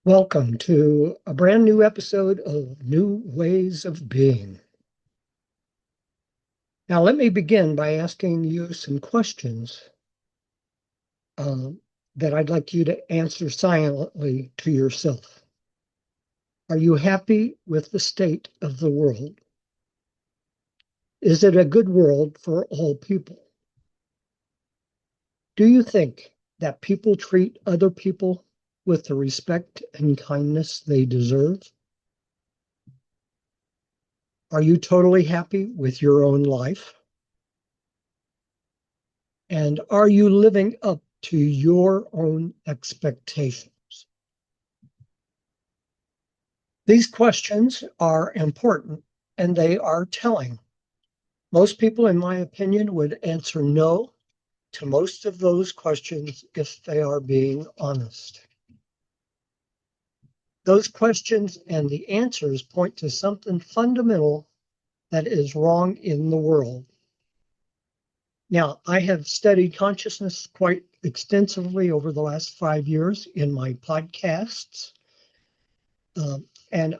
Welcome to a brand new episode of New Ways of Being. Now, let me begin by asking you some questions uh, that I'd like you to answer silently to yourself. Are you happy with the state of the world? Is it a good world for all people? Do you think that people treat other people with the respect and kindness they deserve? Are you totally happy with your own life? And are you living up to your own expectations? These questions are important and they are telling. Most people, in my opinion, would answer no to most of those questions if they are being honest. Those questions and the answers point to something fundamental that is wrong in the world. Now, I have studied consciousness quite extensively over the last 5 years in my podcasts. And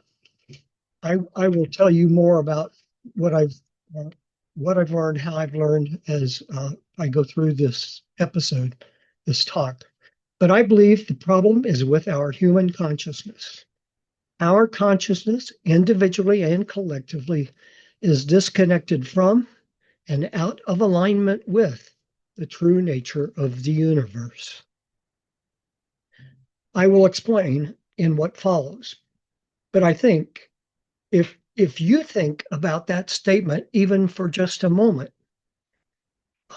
I will tell you more about what I've uh, what I've learned, how I've learned as I go through this episode, this talk. But I believe the problem is with our human consciousness. Our consciousness, individually and collectively, is disconnected from and out of alignment with the true nature of the universe. I will explain in what follows. But I think if you think about that statement, even for just a moment,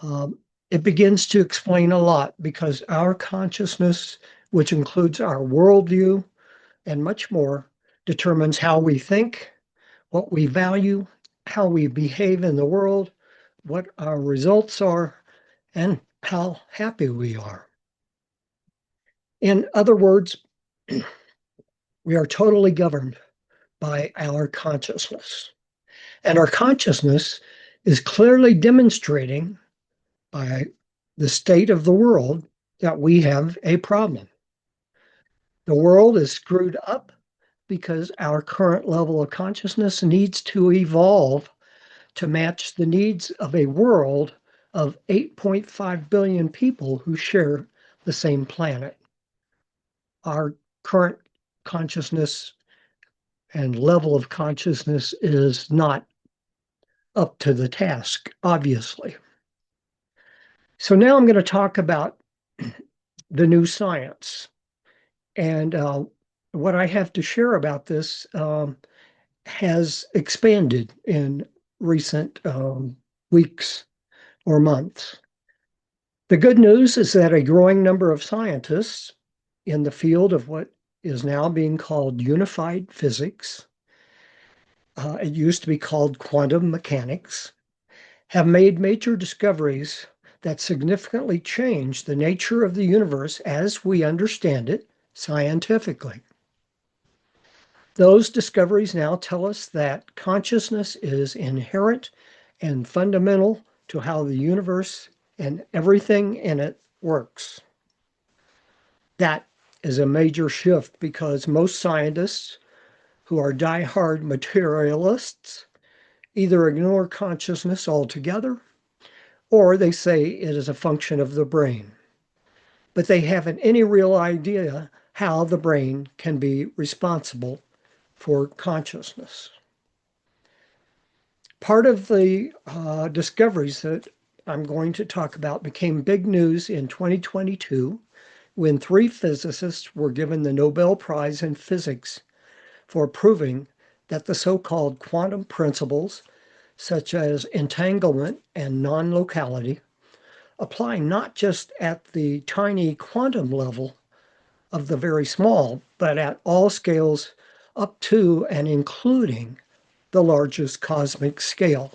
um, it begins to explain a lot because our consciousness, which includes our worldview and much more, determines how we think, what we value, how we behave in the world, what our results are, and how happy we are. In other words, we are totally governed by our consciousness. And our consciousness is clearly demonstrating by the state of the world that we have a problem. The world is screwed up because our current level of consciousness needs to evolve to match the needs of a world of 8.5 billion people who share the same planet. Our current consciousness and level of consciousness is not up to the task, obviously. So now I'm going to talk about the new science. And what I have to share about this has expanded in recent weeks or months. The good news is that a growing number of scientists in the field of what is now being called unified physics, it used to be called quantum mechanics, have made major discoveries that significantly change the nature of the universe as we understand it scientifically. Those discoveries now tell us that consciousness is inherent and fundamental to how the universe and everything in it works. That is a major shift because most scientists who are die-hard materialists either ignore consciousness altogether or they say it is a function of the brain. But they haven't any real idea how the brain can be responsible for consciousness. Part of the discoveries that I'm going to talk about became big news in 2022 when three physicists were given the Nobel Prize in Physics for proving that the so-called quantum principles, such as entanglement and non-locality, apply not just at the tiny quantum level of the very small, but at all scales up to and including the largest cosmic scale.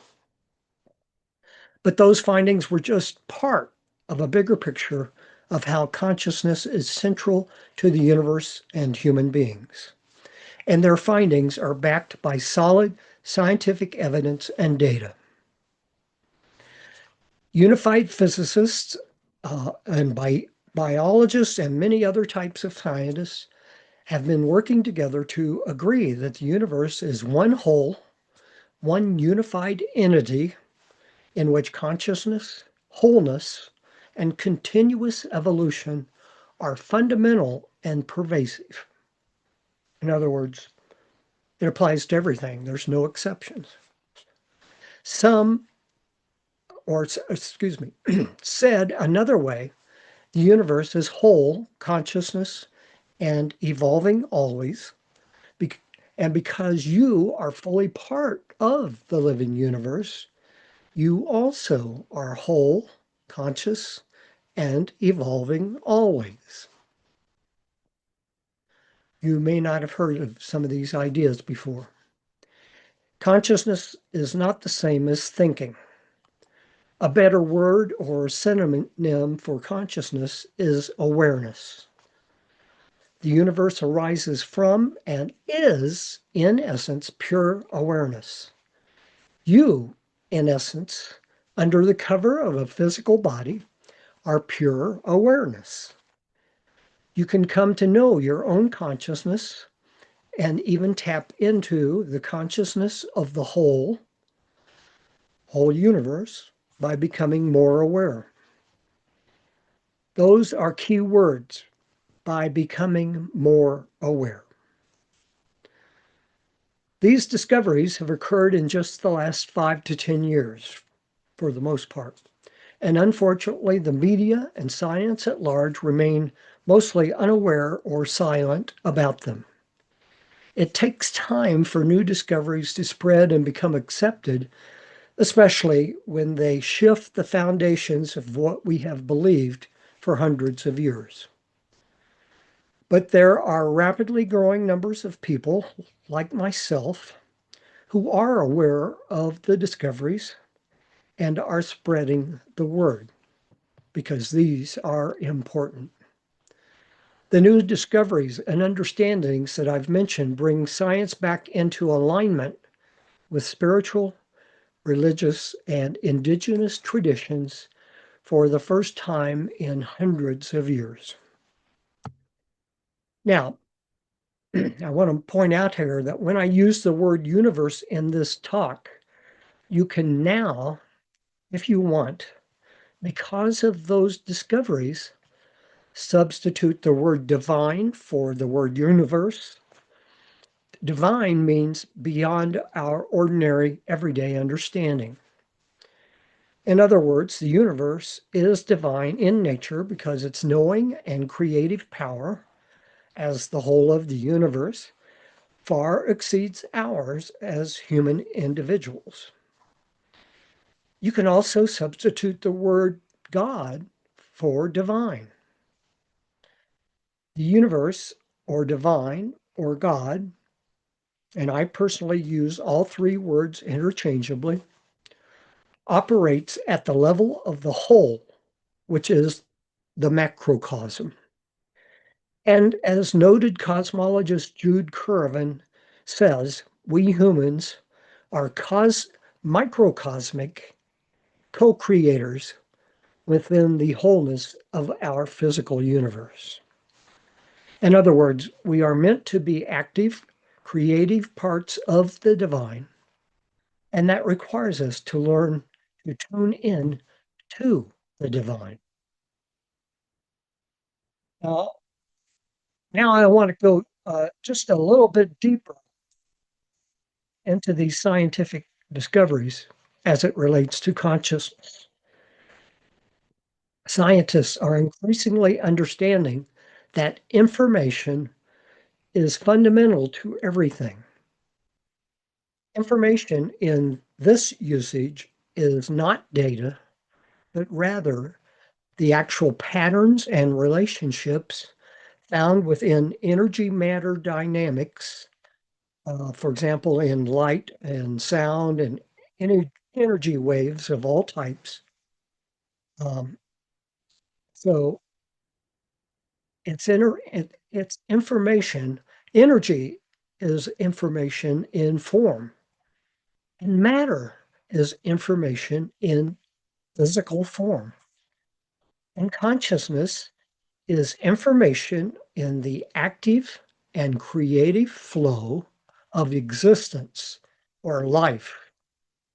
But those findings were just part of a bigger picture of how consciousness is central to the universe and human beings. And their findings are backed by solid scientific evidence and data. Unified physicists and biologists and many other types of scientists have been working together to agree that the universe is one whole, one unified entity in which consciousness, wholeness, and continuous evolution are fundamental and pervasive. In other words, it applies to everything. There's no exceptions. Some, or excuse me, said another way, the universe is whole consciousness and evolving always. And because you are fully part of the living universe, you also are whole, conscious, and evolving always. You may not have heard of some of these ideas before. Consciousness is not the same as thinking. A better word or synonym for consciousness is awareness. The universe arises from and is, in essence, pure awareness. You, in essence, under the cover of a physical body, are pure awareness. You can come to know your own consciousness and even tap into the consciousness of the whole universe by becoming more aware. Those are key words, by becoming more aware. These discoveries have occurred in just the last 5 to 10 years, for the most part. And unfortunately, the media and science at large remain mostly unaware or silent about them. It takes time for new discoveries to spread and become accepted, especially when they shift the foundations of what we have believed for hundreds of years. But there are rapidly growing numbers of people, like myself, who are aware of the discoveries and are spreading the word, because these are important. The new discoveries and understandings that I've mentioned bring science back into alignment with spiritual, religious, and indigenous traditions for the first time in hundreds of years. Now, I want to point out here that when I use the word universe in this talk, you can now, if you want, because of those discoveries, substitute the word divine for the word universe. Divine means beyond our ordinary everyday understanding. In other words, the universe is divine in nature because its knowing and creative power, as the whole of the universe, far exceeds ours as human individuals. You can also substitute the word God for divine. The universe, or divine, or God, and I personally use all three words interchangeably, operates at the level of the whole, which is the macrocosm. And as noted cosmologist Jude Curran says, we humans are microcosmic co-creators within the wholeness of our physical universe. In other words, we are meant to be active, creative parts of the divine, and that requires us to learn to tune in to the divine. Now, now I want to go just a little bit deeper into these scientific discoveries as it relates to consciousness. Scientists are increasingly understanding that information is fundamental to everything. Information in this usage is not data, but rather the actual patterns and relationships found within energy matter dynamics, for example, in light and sound and energy waves of all types. Um, so it's information. Energy is information in form, and matter is information in physical form. And consciousness is information in the active and creative flow of existence or life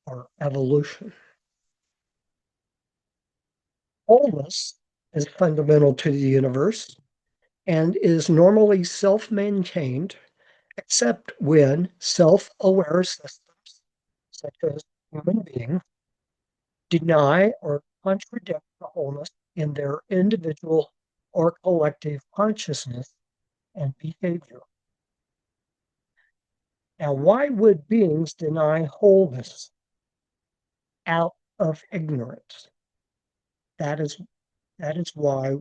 or evolution. Wholeness is fundamental to the universe and is normally self maintained, except when self aware systems, such as human beings, deny or contradict the wholeness in their individual or collective consciousness and behavior. Now, why would beings deny wholeness? Out of ignorance. That is that is why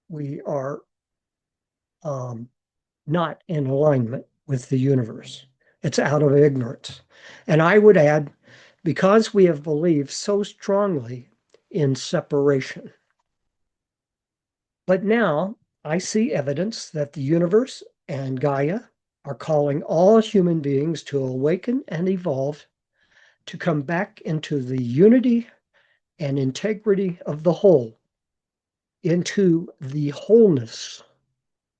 we are um, not in alignment with the universe. It's out of ignorance. And I would add, because we have believed so strongly in separation. But now I see evidence that the universe and Gaia are calling all human beings to awaken and evolve to come back into the unity and integrity of the whole, into the wholeness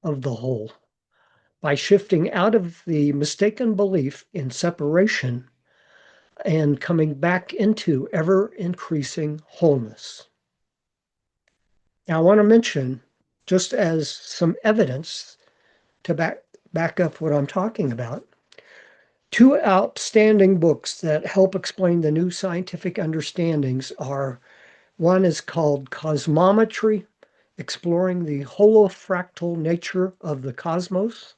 of the whole, by shifting out of the mistaken belief in separation and coming back into ever increasing wholeness. Now, I want to mention, just as some evidence to back up what I'm talking about, two outstanding books that help explain the new scientific understandings are one is called Cosmometry, Exploring the Holofractal Nature of the Cosmos,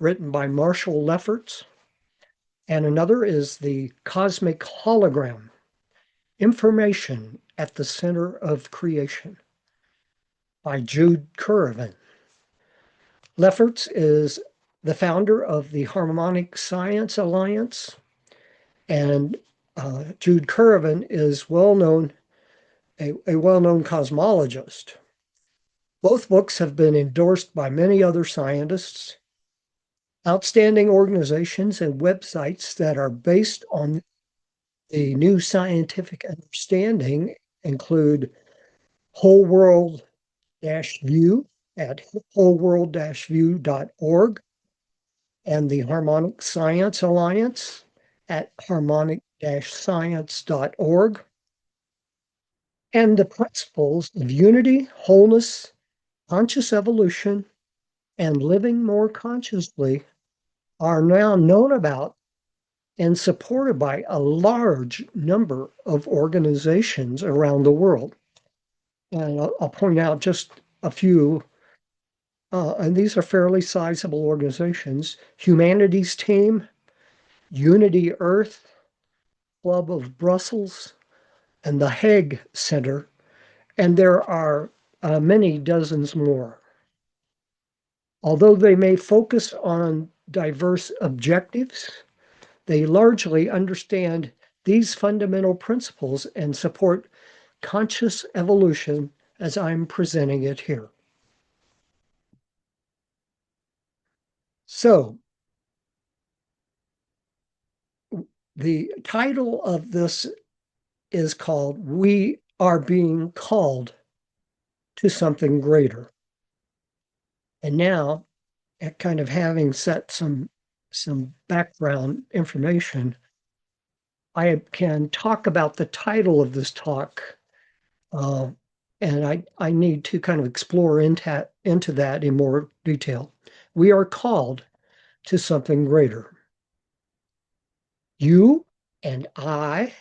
written by Marshall Lefferts, and another is The Cosmic Hologram, Information at the Center of Creation, by Jude Currivan. Lefferts is the founder of the Harmonic Science Alliance, and Jude Currivan is a well-known cosmologist. Both books have been endorsed by many other scientists. Outstanding organizations and websites that are based on the new scientific understanding include Whole World View at wholeworld-view.org and the Harmonic Science Alliance at harmonic-science.org. And the principles of unity, wholeness, conscious evolution, and living more consciously are now known about and supported by a large number of organizations around the world. And I'll point out just a few, and these are fairly sizable organizations: Humanities Team, Unity Earth, Club of Brussels, and the Hague Center, and there are many dozens more. Although they may focus on diverse objectives, they largely understand these fundamental principles and support conscious evolution as I'm presenting it here. So, the title of this is called We Are Being Called to Something Greater. And now, at kind of having set some background information, I can talk about the title of this talk, and I need to kind of explore into that in more detail. We are called to something greater. You and I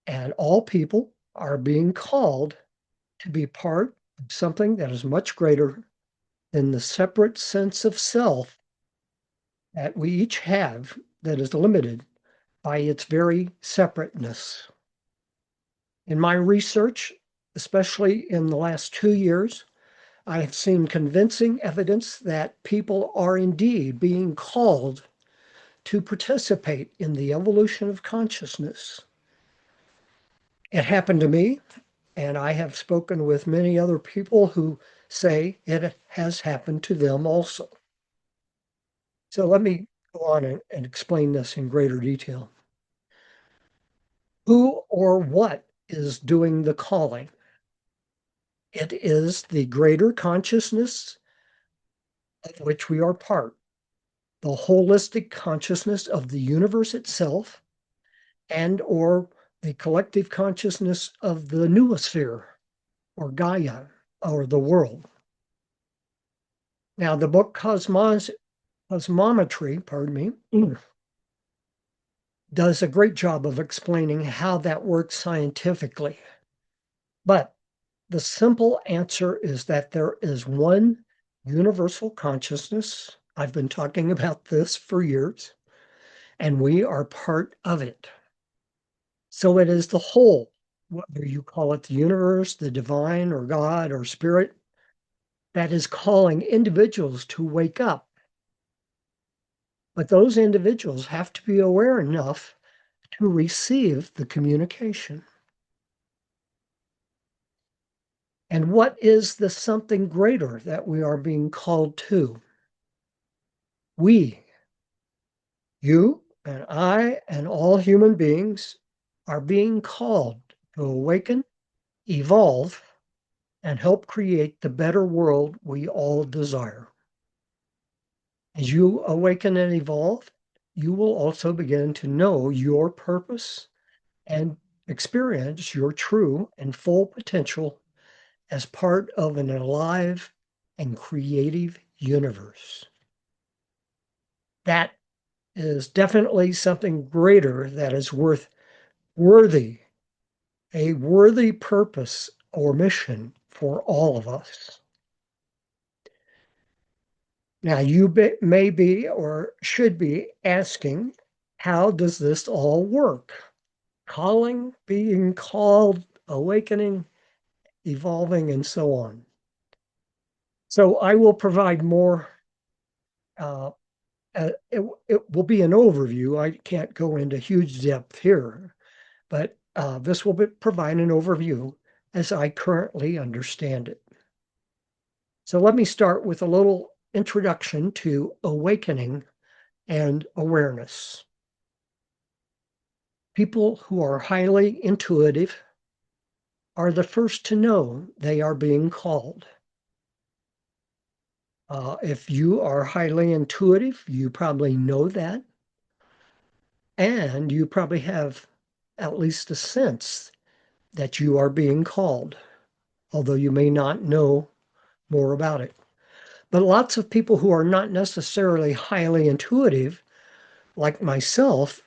and all people are being called to be part of something that is much greater than the separate sense of self that we each have, that is limited by its very separateness. In my research, especially in the last 2 years, I have seen convincing evidence that people are indeed being called to participate in the evolution of consciousness. It happened to me, and I have spoken with many other people who say it has happened to them also. So let me go on and explain this in greater detail. Who or what is doing the calling? It is the greater consciousness of which we are part. the holistic consciousness of the universe itself and or the collective consciousness of the noosphere or Gaia or the world. Now, the book Cosmometry, pardon me, does a great job of explaining how that works scientifically. But the simple answer is that there is one universal consciousness. I've been talking about this for years, and we are part of it. So it is the whole, whether you call it the universe, the divine, or God, or spirit, that is calling individuals to wake up. But those individuals have to be aware enough to receive the communication. And what is the something greater that we are being called to? We, you and I and all human beings, are being called to awaken, evolve, and help create the better world we all desire. As you awaken and evolve, you will also begin to know your purpose and experience your true and full potential as part of an alive and creative universe. That is definitely something greater that is worthy, a worthy purpose or mission for all of us. Now, you may be or should be asking, how does this all work? Calling, being called, awakening, evolving, and so on. So I will provide more. Uh, it will be an overview. I can't go into huge depth here, but this will provide an overview as I currently understand it. So let me start with a little introduction to awakening and awareness. People who are highly intuitive are the first to know they are being called. If you are highly intuitive, you probably know that. And you probably have at least a sense that you are being called, although you may not know more about it. But lots of people who are not necessarily highly intuitive, like myself,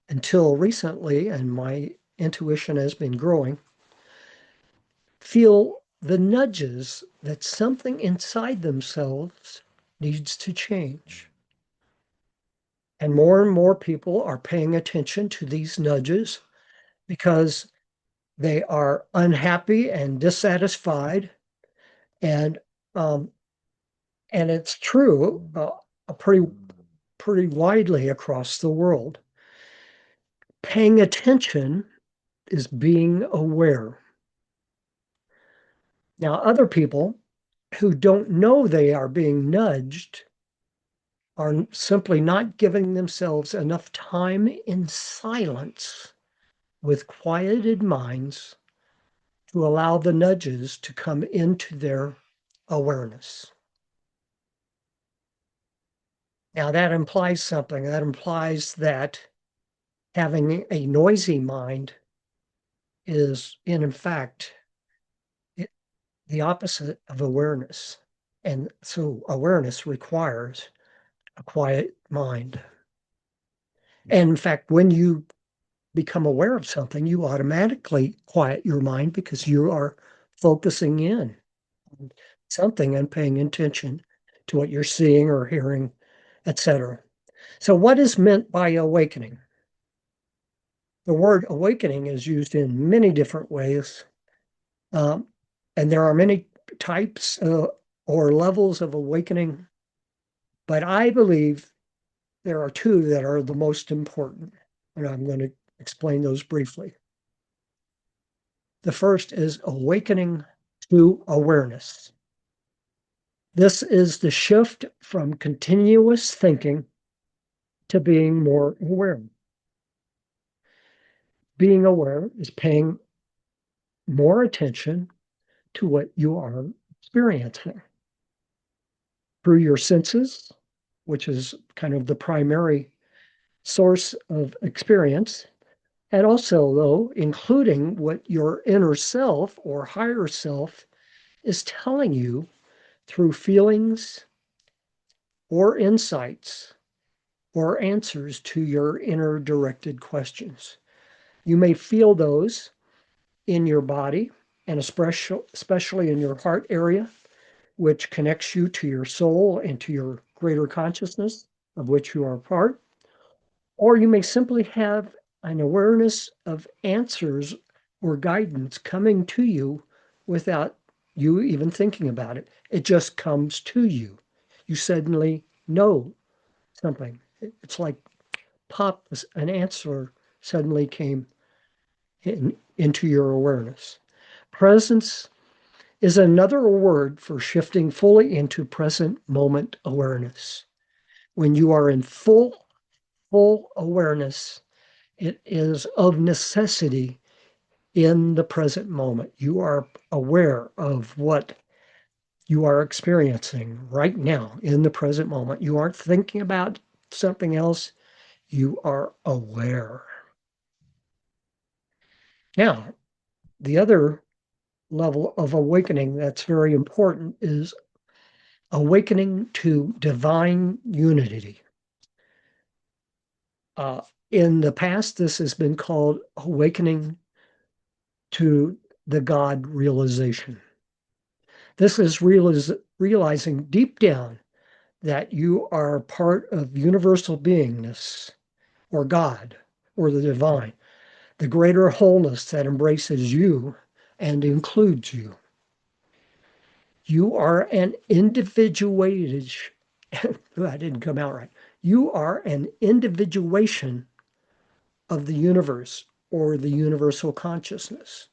until recently, and my intuition has been growing, feel the nudges that something inside themselves needs to change. And more people are paying attention to these nudges because they are unhappy and dissatisfied. And um, and it's true pretty widely across the world. Paying attention is being aware. Now, other people who don't know they are being nudged are simply not giving themselves enough time in silence with quieted minds to allow the nudges to come into their awareness. Now, that implies something. That implies that having a noisy mind is, in fact, the opposite of awareness. And so awareness requires a quiet mind. And in fact, when you become aware of something, you automatically quiet your mind because you are focusing in on something and paying attention to what you're seeing or hearing, etc. So, what is meant by awakening? The word awakening is used in many different ways, um, and there are many types or levels of awakening, but I believe there are two that are the most important, and I'm going to explain those briefly. The first is awakening to awareness. This is the shift from continuous thinking to being more aware. Being aware is paying more attention to what you are experiencing through your senses, which is kind of the primary source of experience, and also, though, including what your inner self or higher self is telling you through feelings or insights or answers to your inner directed questions. You may feel those in your body and especially in your heart area, which connects you to your soul and to your greater consciousness of which you are a part. Or you may simply have an awareness of answers or guidance coming to you without you even thinking about it. It just comes to you. You suddenly know something. It's like pop, an answer suddenly came into your awareness. Presence is another word for shifting fully into present moment awareness. When you are in full awareness, it is of necessity in the present moment. You are aware of what you are experiencing right now in the present moment. You aren't thinking about something else. You are aware. Now, the other level of awakening that's very important is awakening to divine unity. Uh, in the past, this has been called awakening to the God realization. This is realizing deep down that you are part of universal beingness or God or the divine, the greater wholeness that embraces you and includes you. You are an individuated, that didn't come out right. You are an individuation of the universe or the universal consciousness.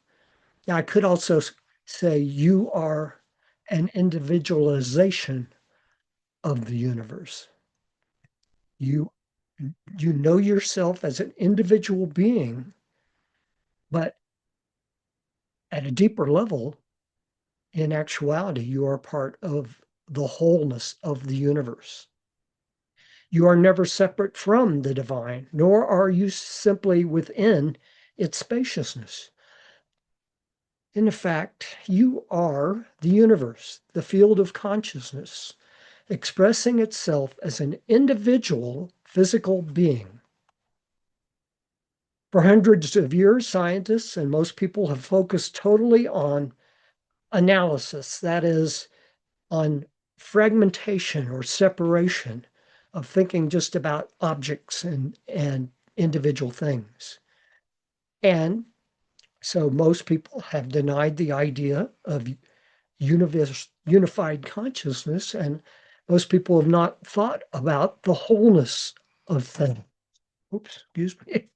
Now, I could also say you are an individualization of the universe. You you know yourself as an individual being, but at a deeper level, in actuality, you are part of the wholeness of the universe. You are never separate from the divine, nor are you simply within its spaciousness. In fact, you are the universe, the field of consciousness, expressing itself as an individual physical being. For hundreds of years, scientists and most people have focused totally on analysis, that is, on fragmentation or separation of thinking just about objects and individual things. And so most people have denied the idea of unified consciousness, and most people have not thought about the wholeness of things. Oops, excuse me.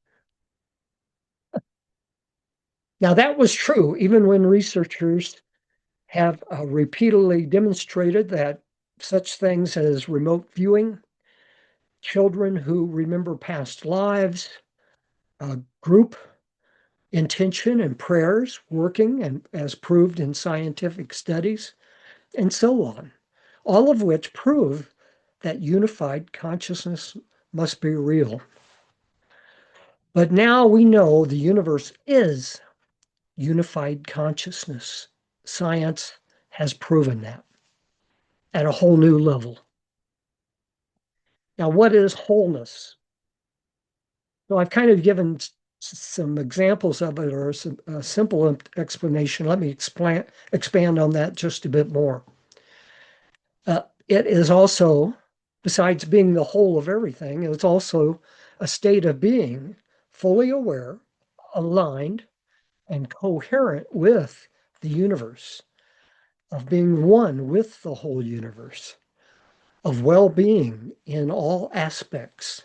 Now, that was true even when researchers have repeatedly demonstrated that such things as remote viewing, children who remember past lives, group intention and prayers working, and as proved in scientific studies, and so on, all of which prove that unified consciousness must be real. But now we know the universe is unified consciousness. Science has proven that at a whole new level. Now, what is wholeness? So I've kind of given some examples of it or a simple explanation. Let me expand on that just a bit more. It is also, besides being the whole of everything, it's also a state of being fully aware, aligned, and coherent with the universe, of being one with the whole universe, of well being in all aspects,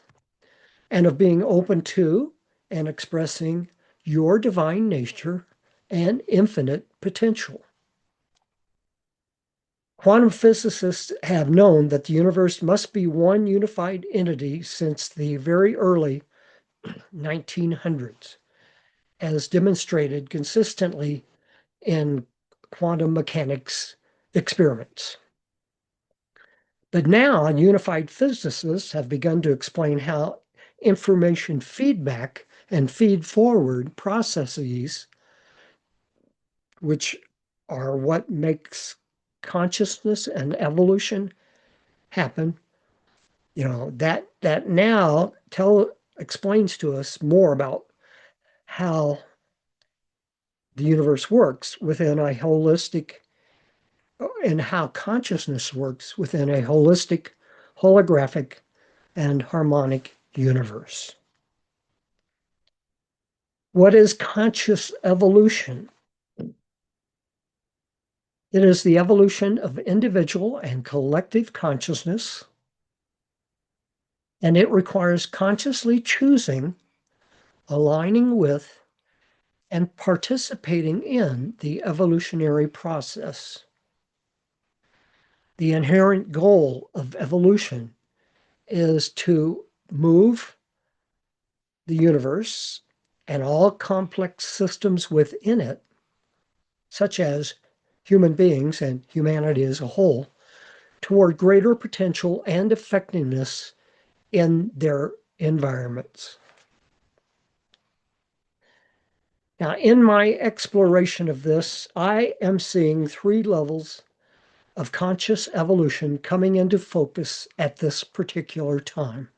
and of being open to and expressing your divine nature and infinite potential. Quantum physicists have known that the universe must be one unified entity since the very early 1900s, as demonstrated consistently in quantum mechanics experiments. But now unified physicists have begun to explain how information feedback and feed forward processes, which are what makes consciousness and evolution happen, that now explains to us more about how the universe works within a holistic and how consciousness works within a holistic, holographic, and harmonic universe. What is conscious evolution? It is the evolution of individual and collective consciousness, and it requires consciously choosing, aligning with, and participating in the evolutionary process. The inherent goal of evolution is to move the universe and all complex systems within it, such as human beings and humanity as a whole, toward greater potential and effectiveness in their environments. Now, in my exploration of this, I am seeing three levels of conscious evolution coming into focus at this particular time.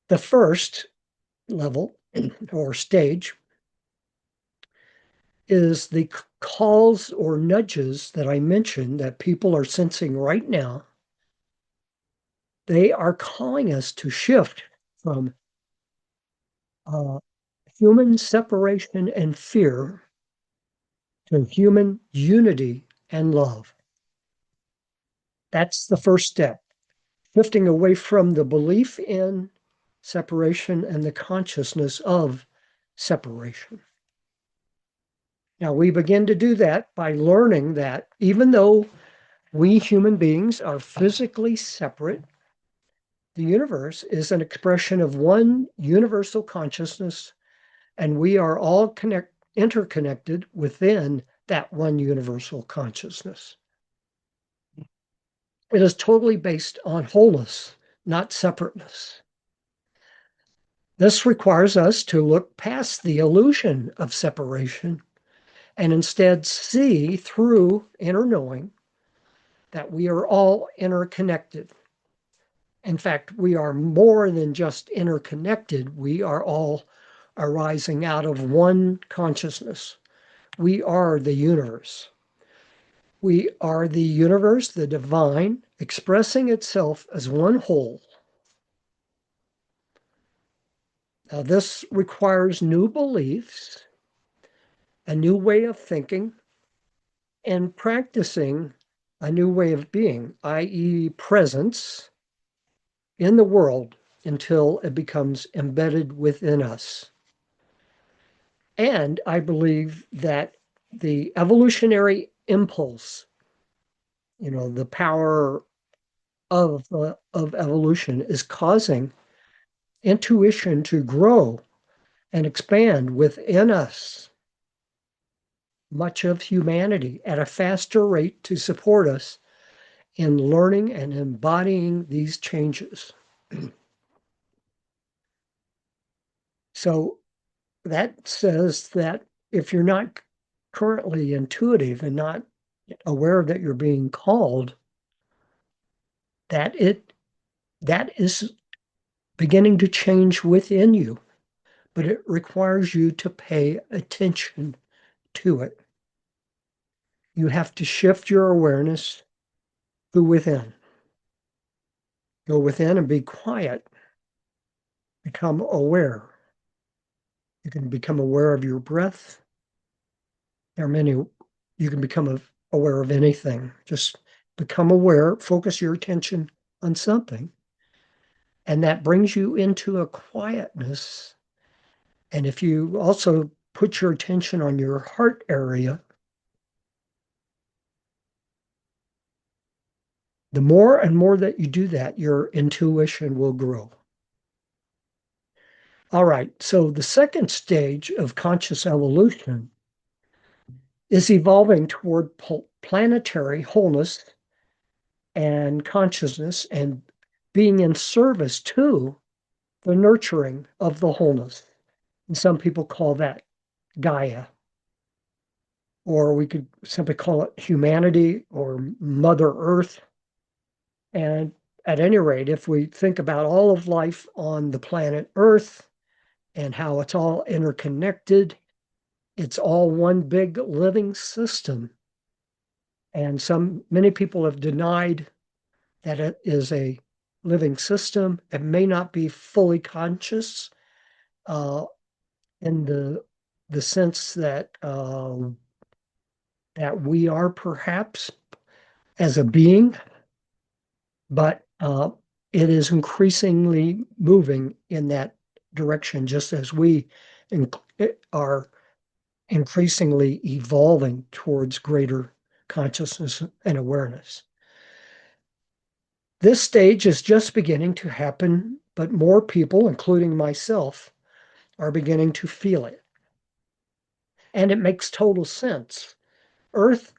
The first level or stage is the calls or nudges that I mentioned that people are sensing right now. They are calling us to shift from human separation and fear to human unity and love. That's the first step, shifting away from the belief in separation and the consciousness of separation. Now, we begin to do that by learning that even though we human beings are physically separate, the universe is an expression of one universal consciousness, and we are all interconnected within that one universal consciousness. It is totally based on wholeness, not separateness. This requires us to look past the illusion of separation and instead see through inner knowing that we are all interconnected. In fact, we are more than just interconnected. We are all arising out of one consciousness. We are the universe. We are the universe, the divine, expressing itself as one whole. Now, this requires new beliefs, a new way of thinking, and practicing a new way of being, i.e., presence in the world until it becomes embedded within us. And I believe that the evolutionary impulse, the power of evolution is causing intuition to grow and expand within us, much of humanity, at a faster rate to support us in learning and embodying these changes. So that says that if you're not currently intuitive and not aware that you're being called, that is beginning to change within you, but it requires you to pay attention to it. You have to shift your awareness to within. Go within and be quiet. Become aware. You can become aware of your breath. There are many, you can become aware of anything. Just become aware, focus your attention on something. And that brings you into a quietness. And if you also put your attention on your heart area, the more and more that you do that, your intuition will grow. All right, so the second stage of conscious evolution is evolving toward planetary wholeness and consciousness and being in service to the nurturing of the wholeness. And some people call that Gaia, or we could simply call it humanity or Mother Earth. And at any rate, if we think about all of life on the planet Earth and how it's all interconnected, it's all one big living system. And many people have denied that it is a living system. It may not be fully conscious uh, in the sense that we are perhaps as a being, but it is increasingly moving in that direction, just as we are increasingly evolving towards greater consciousness and awareness. This stage is just beginning to happen, but more people, including myself, are beginning to feel it. And it makes total sense. Earth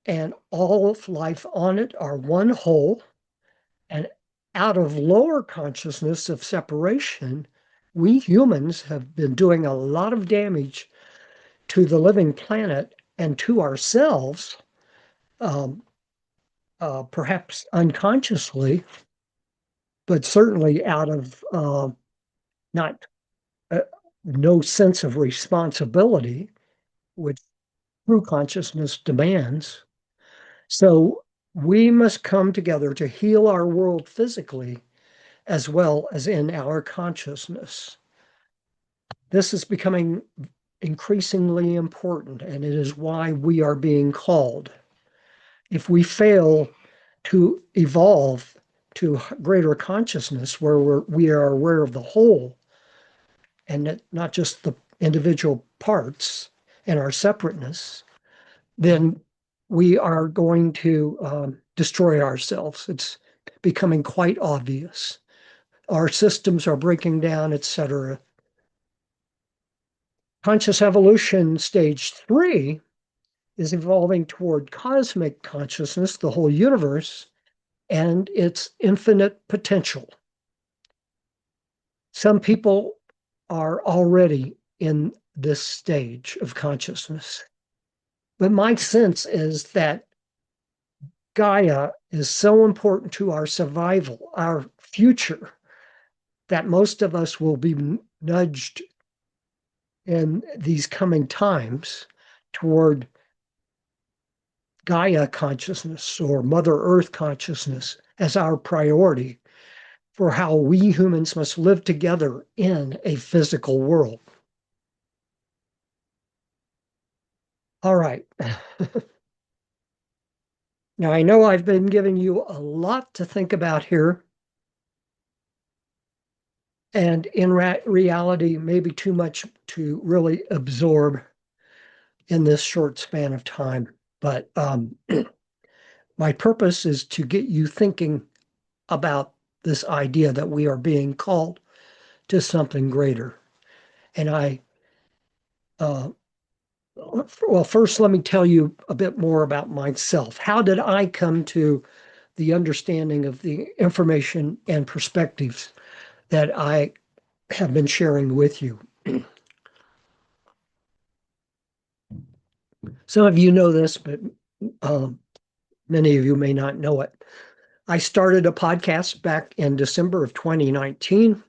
and all of life on it are one whole. And out of lower consciousness of separation, we humans have been doing a lot of damage to the living planet and to ourselves, um, perhaps unconsciously, but certainly out of not uh, no sense of responsibility, which true consciousness demands. So we must come together to heal our world physically as well as in our consciousness. This is becoming increasingly important, and it is why we are being called. If we fail to evolve to greater consciousness where we are aware of the whole and not just the individual parts and our separateness, then we are going to destroy ourselves. It's becoming quite obvious. Our systems are breaking down, etc. Conscious evolution stage 3 is evolving toward cosmic consciousness, the whole universe, and its infinite potential. Some people are already in this stage of consciousness. But my sense is that Gaia is so important to our survival, our future, that most of us will be nudged in these coming times toward Gaia consciousness or Mother Earth consciousness as our priority for how we humans must live together in a physical world. All right. Now, I know I've been giving you a lot to think about here, and in reality, maybe too much to really absorb in this short span of time. But my purpose is to get you thinking about this idea that we are being called to something greater. And well, first, let me tell you a bit more about myself. How did I come to the understanding of the information and perspectives that I have been sharing with you? Some of you know this, but many of you may not know it. I started a podcast back in December of 2019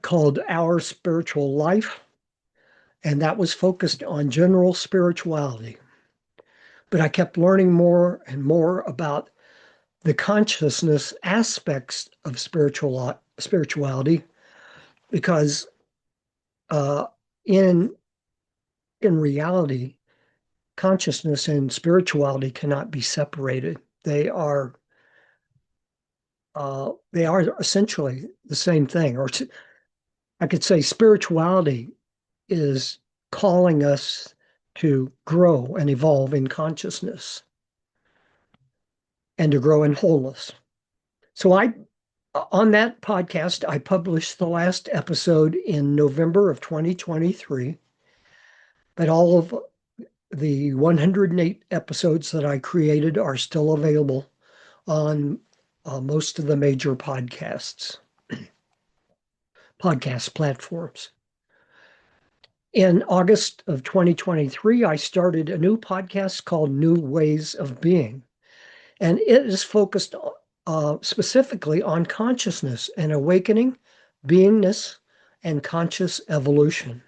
called Our Spiritual Life, and that was focused on general spirituality. But I kept learning more and more about the consciousness aspects of spirituality because uh, in in reality, consciousness and spirituality cannot be separated. They are essentially the same thing. Or I could say spirituality is calling us to grow and evolve in consciousness and to grow in wholeness. So on that podcast, I published the last episode in November of 2023, but all of the 108 episodes that I created are still available on most of the major podcast platforms. In August of 2023, I started a new podcast called New Ways of Being, and it is focused specifically on consciousness and awakening, beingness, and conscious evolution.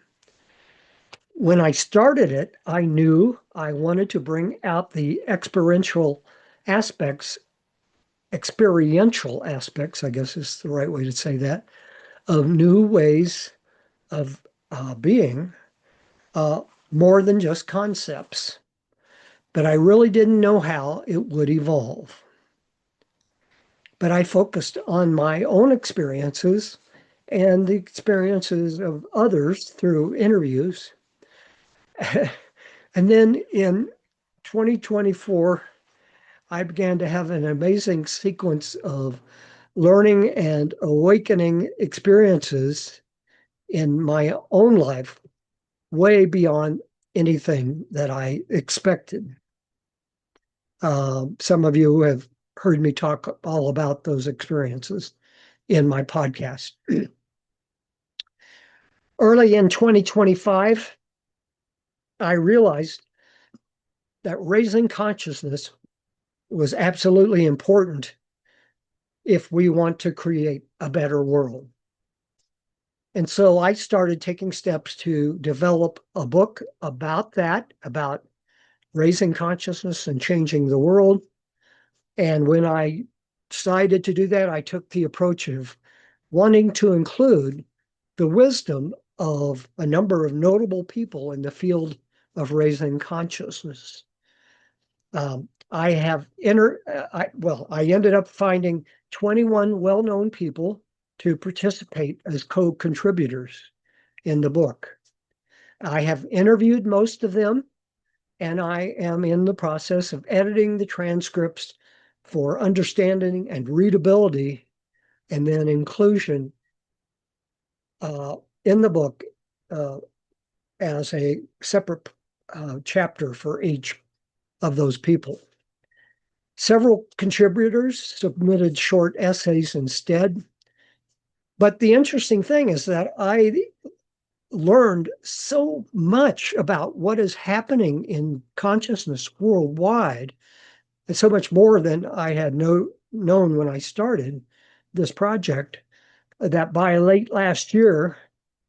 When I started it, I knew I wanted to bring out the experiential aspects, I guess is the right way to say that, of new ways of being, uh, more than just concepts. But I really didn't know how it would evolve. But I focused on my own experiences and the experiences of others through interviews. And then in 2024, I began to have an amazing sequence of learning and awakening experiences in my own life, way beyond anything that I expected. Some of you have heard me talk all about those experiences in my podcast. Early in 2025, I realized that raising consciousness was absolutely important if we want to create a better world. And so I started taking steps to develop a book about that, about raising consciousness and changing the world. And when I decided to do that, I took the approach of wanting to include the wisdom of a number of notable people in the field of raising consciousness. I ended up finding 21 well-known people to participate as co-contributors in the book. I have interviewed most of them, and I am in the process of editing the transcripts for understanding and readability, and then inclusion in the book as a separate chapter for each of those people. Several contributors submitted short essays instead. But the interesting thing is that I learned so much about what is happening in consciousness worldwide, and so much more than I had known when I started this project, that by late last year,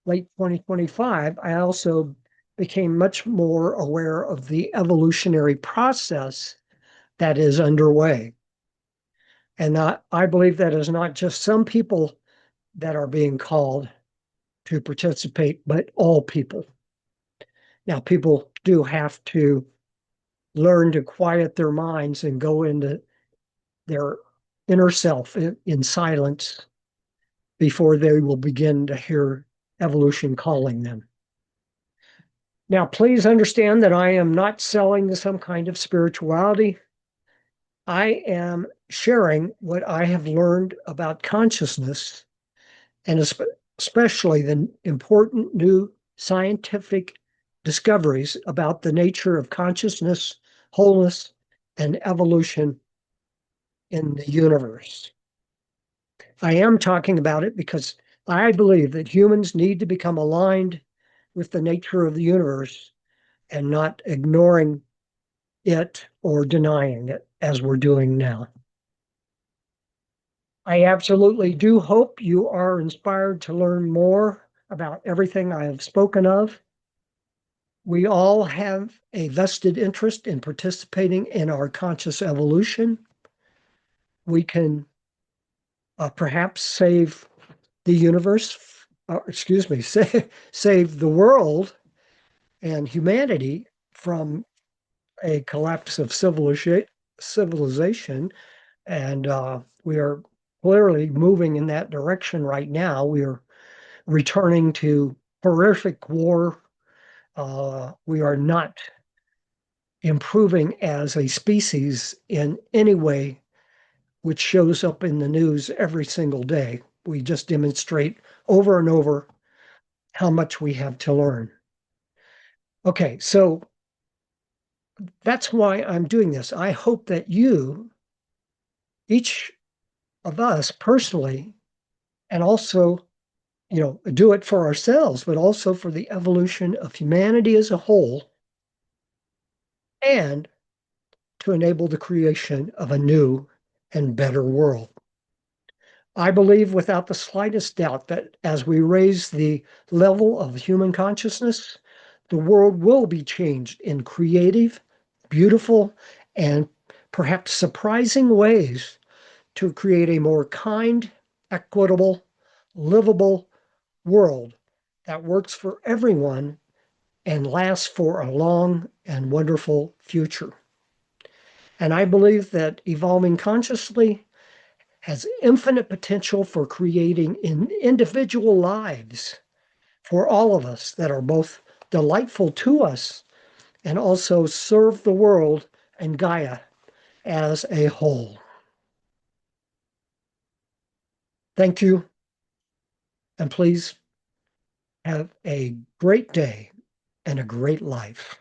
late 2025, I also became much more aware of the evolutionary process that is underway. And I believe that is not just some people that are being called to participate, but all people. Now, people do have to learn to quiet their minds and go into their inner self in silence before they will begin to hear evolution calling them. Now, please understand that I am not selling some kind of spirituality. I am sharing what I have learned about consciousness, and especially the important new scientific discoveries about the nature of consciousness, wholeness, and evolution in the universe. I am talking about it because I believe that humans need to become aligned with the nature of the universe and not ignoring it or denying it as we're doing now. I absolutely do hope you are inspired to learn more about everything I have spoken of. We all have a vested interest in participating in our conscious evolution. We can perhaps save the universe, save the world and humanity from a collapse of civilization. And we are clearly moving in that direction right now. We are returning to horrific war. We are not improving as a species in any way, which shows up in the news every single day. We just demonstrate over and over how much we have to learn. Okay, so that's why I'm doing this. I hope that you, each of us personally, and also, do it for ourselves, but also for the evolution of humanity as a whole, and to enable the creation of a new and better world. I believe without the slightest doubt that as we raise the level of human consciousness, the world will be changed in creative, beautiful, and perhaps surprising ways to create a more kind, equitable, livable world that works for everyone and lasts for a long and wonderful future. And I believe that evolving consciously has infinite potential for creating individual lives for all of us that are both delightful to us and also serve the world and Gaia as a whole. Thank you, and please have a great day and a great life.